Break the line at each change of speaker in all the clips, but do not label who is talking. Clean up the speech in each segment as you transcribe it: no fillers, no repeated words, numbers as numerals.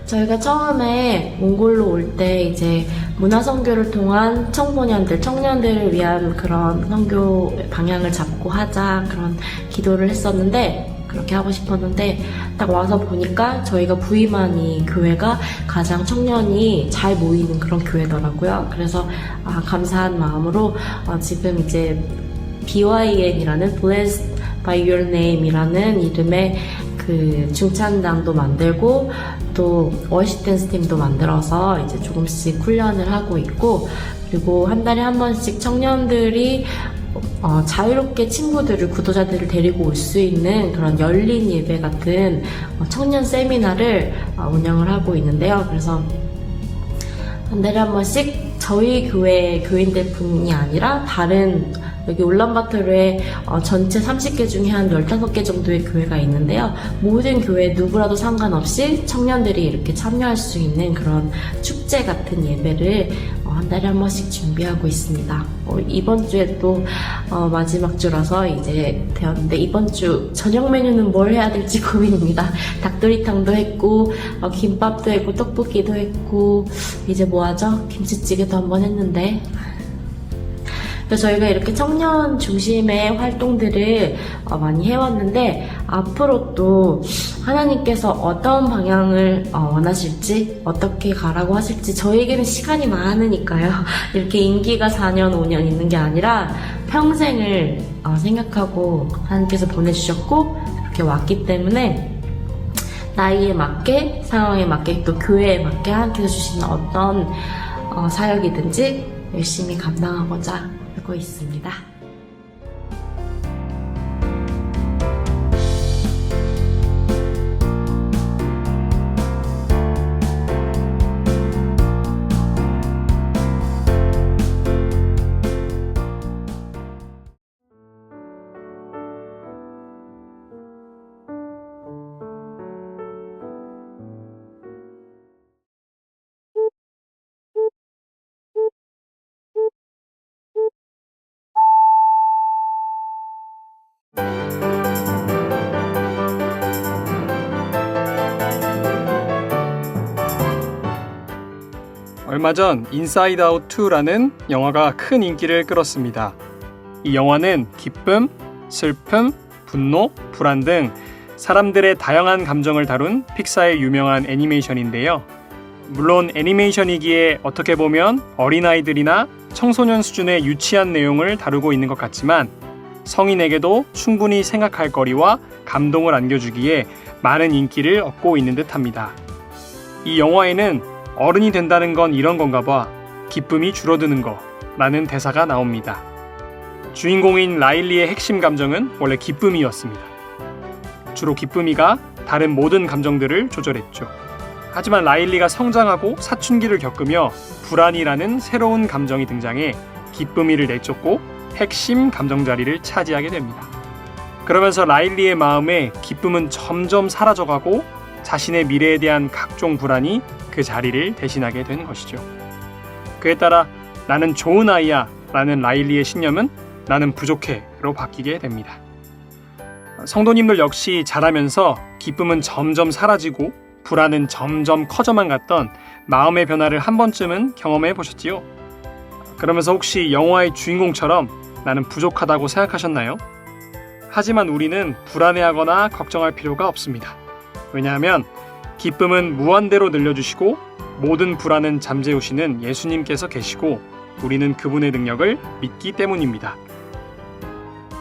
저희가 처음에 몽골로 올 때 이제 문화선교를 통한 청년들을 위한 그런 선교 방향을 잡고 하자 그런 기도를 했었는데, 그렇게 하고 싶었는데 딱 와서 보니까 저희가 부임한 이 교회가 가장 청년이 잘 모이는 그런 교회더라고요. 그래서 감사한 마음으로 지금 이제 BYN이라는 Blessed by Your Name이라는 이름의 그 중찬당도 만들고 또 워십 댄스 팀도 만들어서 이제 조금씩 훈련을 하고 있고, 그리고 한 달에 한 번씩 청년들이 자유롭게 구도자들을 데리고 올 수 있는 그런 열린 예배 같은 청년 세미나를 운영을 하고 있는데요. 그래서 한 달에 한 번씩 저희 교회 교인들뿐이 아니라 다른 여기 울란바토르에 전체 30개 중에 한 15개 정도의 교회가 있는데요. 모든 교회 누구라도 상관없이 청년들이 이렇게 참여할 수 있는 그런 축제 같은 예배를 한 달에 한 번씩 준비하고 있습니다. 이번 주에 또 마지막 주라서 이제 되었는데, 이번 주 저녁 메뉴는 뭘 해야 될지 고민입니다. 닭도리탕도 했고 김밥도 했고 떡볶이도 했고 이제 뭐 하죠? 김치찌개도 한번 했는데. 그래서 저희가 이렇게 청년 중심의 활동들을 많이 해왔는데, 앞으로 또 하나님께서 어떤 방향을 원하실지, 어떻게 가라고 하실지, 저희에게는 시간이 많으니까요. 이렇게 임기가 4년, 5년 있는 게 아니라 평생을 생각하고 하나님께서 보내주셨고 그렇게 왔기 때문에 나이에 맞게, 상황에 맞게, 또 교회에 맞게 하나님께서 주시는 어떤 사역이든지 열심히 감당하고자 하고 있습니다.
얼마 전 인사이드 아웃 2라는 영화가 큰 인기를 끌었습니다. 이 영화는 기쁨, 슬픔, 분노, 불안 등 사람들의 다양한 감정을 다룬 픽사의 유명한 애니메이션인데요. 물론 애니메이션이기에 어떻게 보면 어린아이들이나 청소년 수준의 유치한 내용을 다루고 있는 것 같지만, 성인에게도 충분히 생각할 거리와 감동을 안겨주기에 많은 인기를 얻고 있는 듯합니다. 이 영화에는 어른이 된다는 건 이런 건가 봐, 기쁨이 줄어드는 거 라는 대사가 나옵니다. 주인공인 라일리의 핵심 감정은 원래 기쁨이었습니다. 주로 기쁨이가 다른 모든 감정들을 조절했죠. 하지만 라일리가 성장하고 사춘기를 겪으며 불안이라는 새로운 감정이 등장해 기쁨이를 내쫓고 핵심 감정 자리를 차지하게 됩니다. 그러면서 라일리의 마음에 기쁨은 점점 사라져가고 자신의 미래에 대한 각종 불안이 그 자리를 대신하게 된 것이죠. 그에 따라 나는 좋은 아이야 라는 라일리의 신념은 나는 부족해 로 바뀌게 됩니다. 성도님들 역시 자라면서 기쁨은 점점 사라지고 불안은 점점 커져만 갔던 마음의 변화를 한 번쯤은 경험해 보셨지요? 그러면서 혹시 영화의 주인공처럼 나는 부족하다고 생각하셨나요? 하지만 우리는 불안해하거나 걱정할 필요가 없습니다. 왜냐하면 기쁨은 무한대로 늘려주시고 모든 불안은 잠재우시는 예수님께서 계시고 우리는 그분의 능력을 믿기 때문입니다.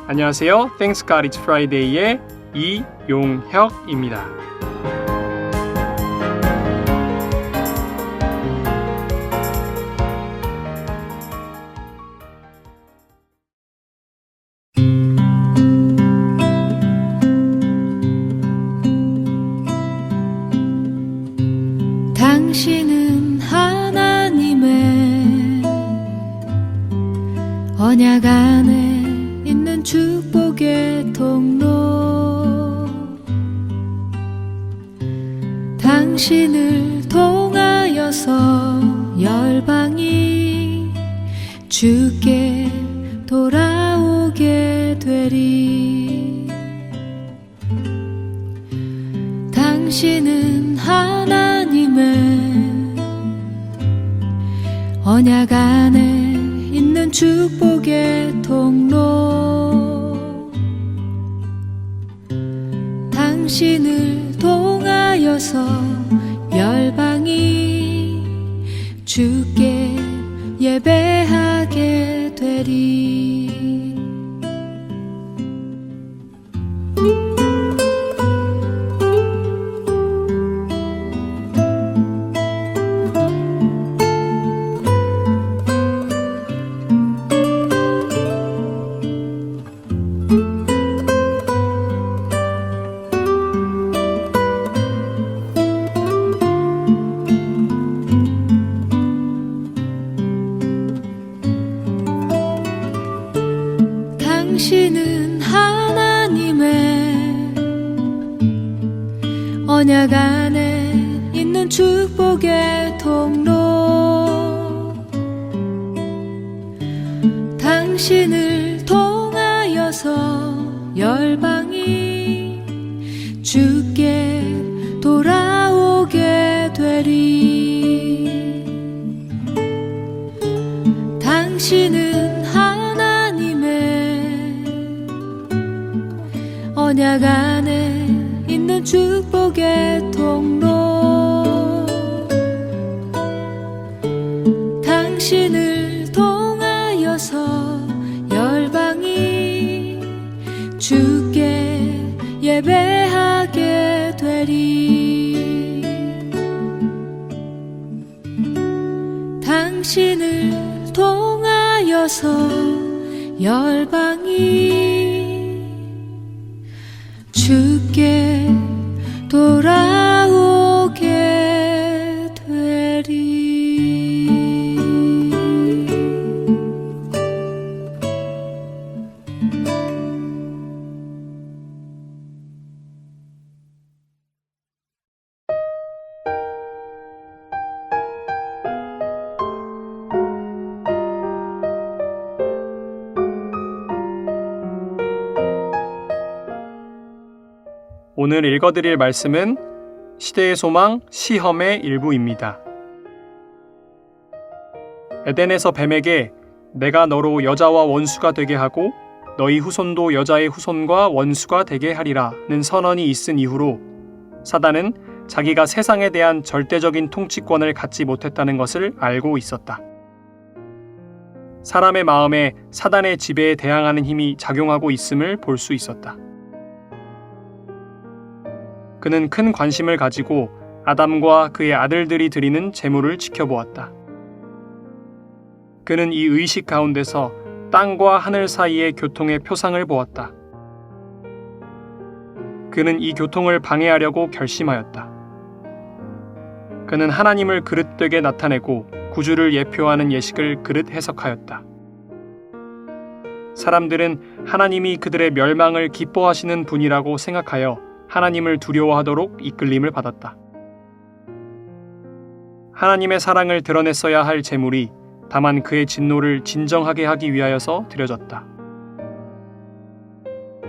안녕하세요. Thanks God It's Friday의 이용혁입니다.
당신은 하나님의 언약 안에 있는 축복의 통로, 언약 안에 있는 축복의 통로 당신을 통하여서 열방이 주께 예배하게 되리. 당신은 하나님의 언약 안에 있는 축복의 통로 당신을 통하여서 열방이 주께 돌아오게 되리. 당신은 언약 안에 있는 축복의 통로 당신을 통하여서 열방이 주께 예배하게 되리. 당신을 통하여서 열방이 주께 돌아오게 되리.
오늘 읽어드릴 말씀은 시대의 소망 시험의 일부입니다. 에덴에서 뱀에게 내가 너로 여자와 원수가 되게 하고 너희 후손도 여자의 후손과 원수가 되게 하리라는 선언이 있은 이후로 사단은 자기가 세상에 대한 절대적인 통치권을 갖지 못했다는 것을 알고 있었다. 사람의 마음에 사단의 지배에 대항하는 힘이 작용하고 있음을 볼 수 있었다. 그는 큰 관심을 가지고 아담과 그의 아들들이 드리는 제물을 지켜보았다. 그는 이 의식 가운데서 땅과 하늘 사이의 교통의 표상을 보았다. 그는 이 교통을 방해하려고 결심하였다. 그는 하나님을 그릇되게 나타내고 구주를 예표하는 예식을 그릇 해석하였다. 사람들은 하나님이 그들의 멸망을 기뻐하시는 분이라고 생각하여 하나님을 두려워하도록 이끌림을 받았다. 하나님의 사랑을 드러냈어야 할 제물이 다만 그의 진노를 진정하게 하기 위하여서 드려졌다.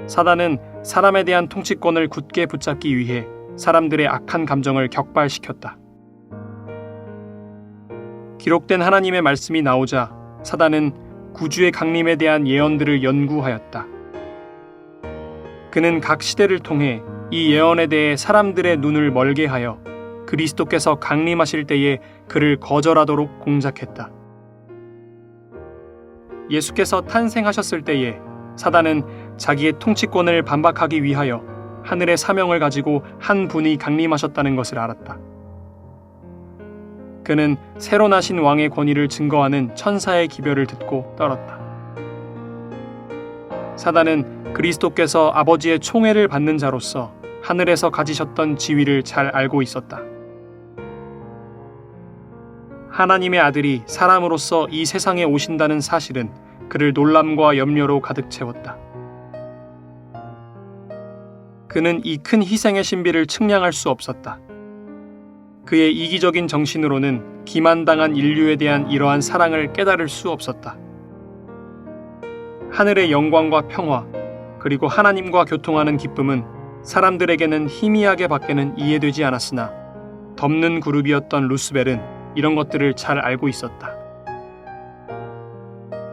사단은 사람에 대한 통치권을 굳게 붙잡기 위해 사람들의 악한 감정을 격발시켰다. 기록된 하나님의 말씀이 나오자 사단은 구주의 강림에 대한 예언들을 연구하였다. 그는 각 시대를 통해 이 예언에 대해 사람들의 눈을 멀게 하여 그리스도께서 강림하실 때에 그를 거절하도록 공작했다. 예수께서 탄생하셨을 때에 사단은 자기의 통치권을 반박하기 위하여 하늘의 사명을 가지고 한 분이 강림하셨다는 것을 알았다. 그는 새로 나신 왕의 권위를 증거하는 천사의 기별을 듣고 떨었다. 사단은 그리스도께서 아버지의 총애를 받는 자로서 하늘에서 가지셨던 지위를 잘 알고 있었다. 하나님의 아들이 사람으로서 이 세상에 오신다는 사실은 그를 놀람과 염려로 가득 채웠다. 그는 이 큰 희생의 신비를 측량할 수 없었다. 그의 이기적인 정신으로는 기만당한 인류에 대한 이러한 사랑을 깨달을 수 없었다. 하늘의 영광과 평화, 그리고 하나님과 교통하는 기쁨은 사람들에게는 희미하게 밖에는 이해되지 않았으나 덮는 그룹이었던 루스벨은 이런 것들을 잘 알고 있었다.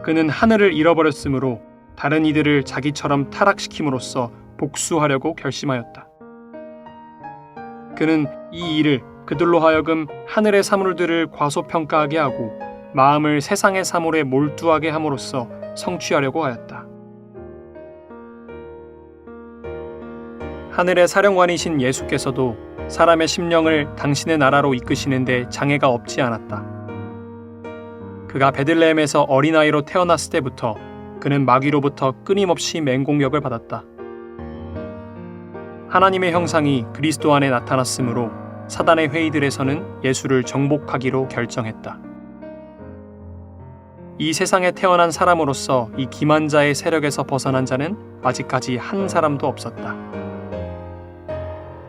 그는 하늘을 잃어버렸으므로 다른 이들을 자기처럼 타락시킴으로써 복수하려고 결심하였다. 그는 이 일을 그들로 하여금 하늘의 사물들을 과소평가하게 하고 마음을 세상의 사물에 몰두하게 함으로써 성취하려고 하였다. 하늘의 사령관이신 예수께서도 사람의 심령을 당신의 나라로 이끄시는데 장애가 없지 않았다. 그가 베들레헴에서 어린아이로 태어났을 때부터 그는 마귀로부터 끊임없이 맹공격을 받았다. 하나님의 형상이 그리스도 안에 나타났으므로 사단의 회의들에서는 예수를 정복하기로 결정했다. 이 세상에 태어난 사람으로서 이 기만자의 세력에서 벗어난 자는 아직까지 한 사람도 없었다.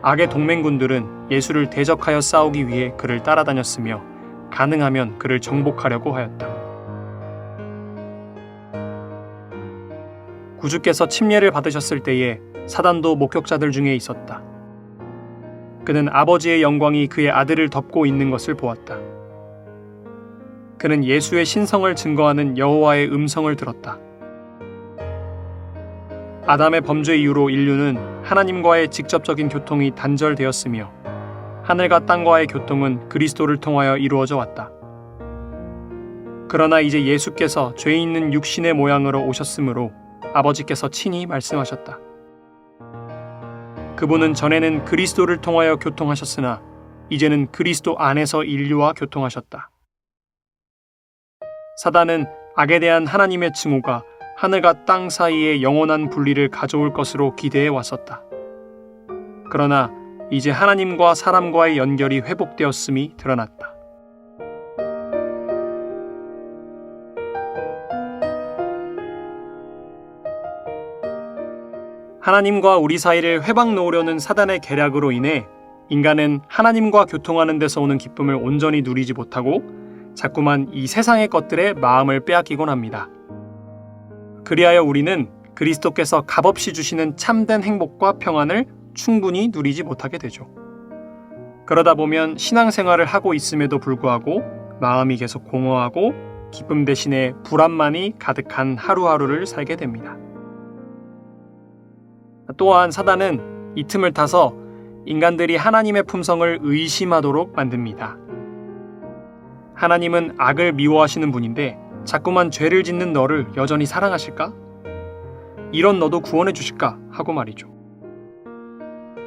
악의 동맹군들은 예수를 대적하여 싸우기 위해 그를 따라다녔으며 가능하면 그를 정복하려고 하였다. 구주께서 침례를 받으셨을 때에 사단도 목격자들 중에 있었다. 그는 아버지의 영광이 그의 아들을 덮고 있는 것을 보았다. 그는 예수의 신성을 증거하는 여호와의 음성을 들었다. 아담의 범죄 이후로 인류는 하나님과의 직접적인 교통이 단절되었으며 하늘과 땅과의 교통은 그리스도를 통하여 이루어져 왔다. 그러나 이제 예수께서 죄 있는 육신의 모양으로 오셨으므로 아버지께서 친히 말씀하셨다. 그분은 전에는 그리스도를 통하여 교통하셨으나 이제는 그리스도 안에서 인류와 교통하셨다. 사단은 악에 대한 하나님의 증오가 하늘과 땅 사이에 영원한 분리를 가져올 것으로 기대해 왔었다. 그러나 이제 하나님과 사람과의 연결이 회복되었음이 드러났다. 하나님과 우리 사이를 회방 놓으려는 사단의 계략으로 인해 인간은 하나님과 교통하는 데서 오는 기쁨을 온전히 누리지 못하고 자꾸만 이 세상의 것들에 마음을 빼앗기곤 합니다. 그리하여 우리는 그리스도께서 값없이 주시는 참된 행복과 평안을 충분히 누리지 못하게 되죠. 그러다 보면 신앙생활을 하고 있음에도 불구하고 마음이 계속 공허하고 기쁨 대신에 불안만이 가득한 하루하루를 살게 됩니다. 또한 사단은 이 틈을 타서 인간들이 하나님의 품성을 의심하도록 만듭니다. 하나님은 악을 미워하시는 분인데 자꾸만 죄를 짓는 너를 여전히 사랑하실까? 이런 너도 구원해 주실까? 하고 말이죠.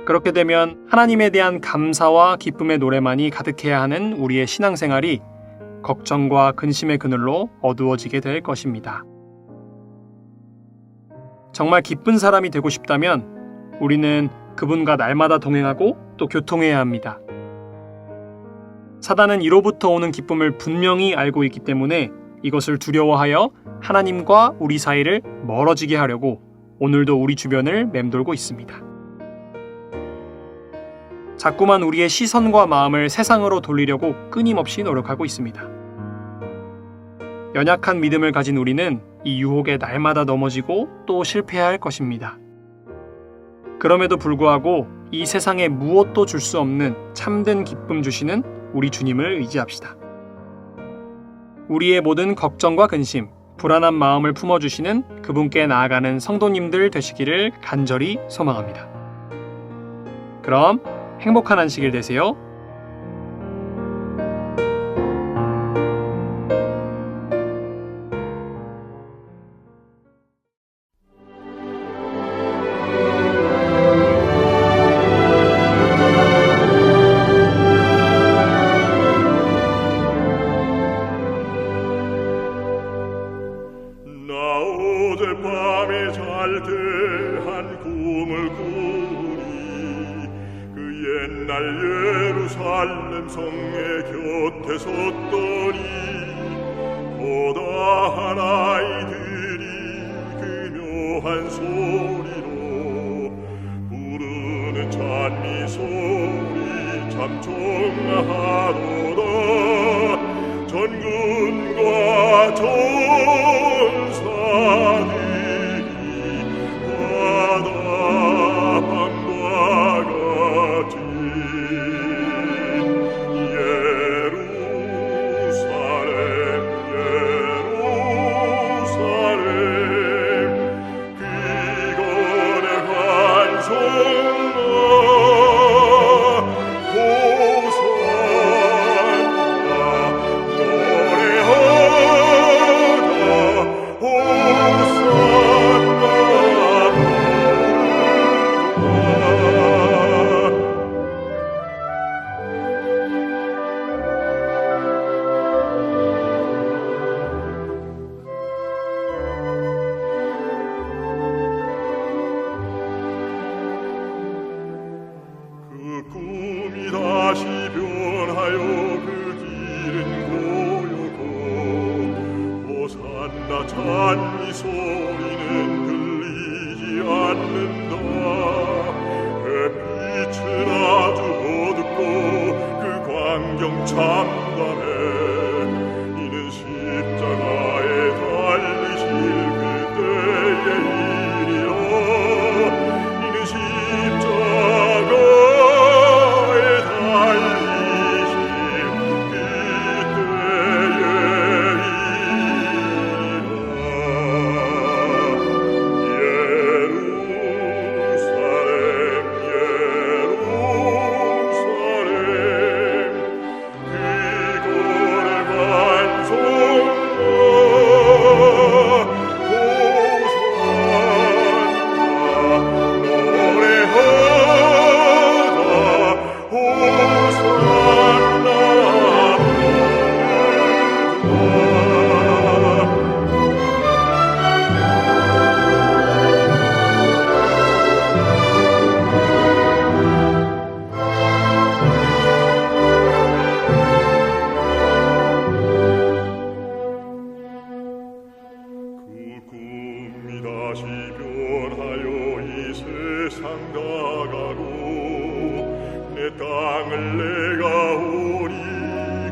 그렇게 되면 하나님에 대한 감사와 기쁨의 노래만이 가득해야 하는 우리의 신앙생활이 걱정과 근심의 그늘로 어두워지게 될 것입니다. 정말 기쁜 사람이 되고 싶다면 우리는 그분과 날마다 동행하고 또 교통해야 합니다. 사단은 이로부터 오는 기쁨을 분명히 알고 있기 때문에 이것을 두려워하여 하나님과 우리 사이를 멀어지게 하려고 오늘도 우리 주변을 맴돌고 있습니다. 자꾸만 우리의 시선과 마음을 세상으로 돌리려고 끊임없이 노력하고 있습니다. 연약한 믿음을 가진 우리는 이 유혹에 날마다 넘어지고 또 실패해야 할 것입니다. 그럼에도 불구하고 이 세상에 무엇도 줄 수 없는 참된 기쁨 주시는 우리 주님을 의지합시다. 우리의 모든 걱정과 근심, 불안한 마음을 품어주시는 그분께 나아가는 성도님들 되시기를 간절히 소망합니다. 그럼 행복한 안식일 되세요.
어젯밤에 잘 때 한 꿈을 꾸니 그 옛날 예루살렘 성의 곁에 섰더니 고다한 아이들이 그 묘한 소리로 부르는 찬미 소리 참 좋나하도다. 전군과 전사들이 바다 밤과 같이 예루살렘 다시 변하여 이 세상 나가고 내 땅을 내가 오니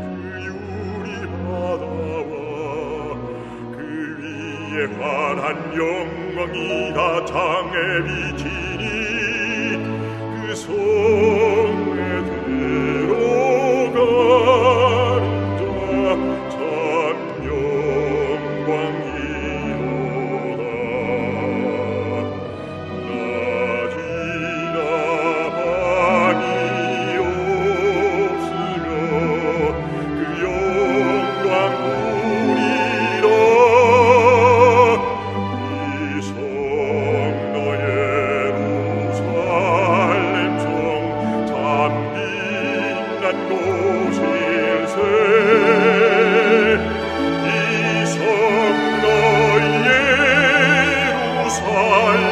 그 유리 바다와 그 위에 환한 영광이 다 장에 비치니 그 성에 들어가는 자 참 영광이로다. 낮이나 밤이 없으며 그 영광 보리라. 이 성도 예루살렘 성 참 빛난 곳일세. 이 성도 예루살렘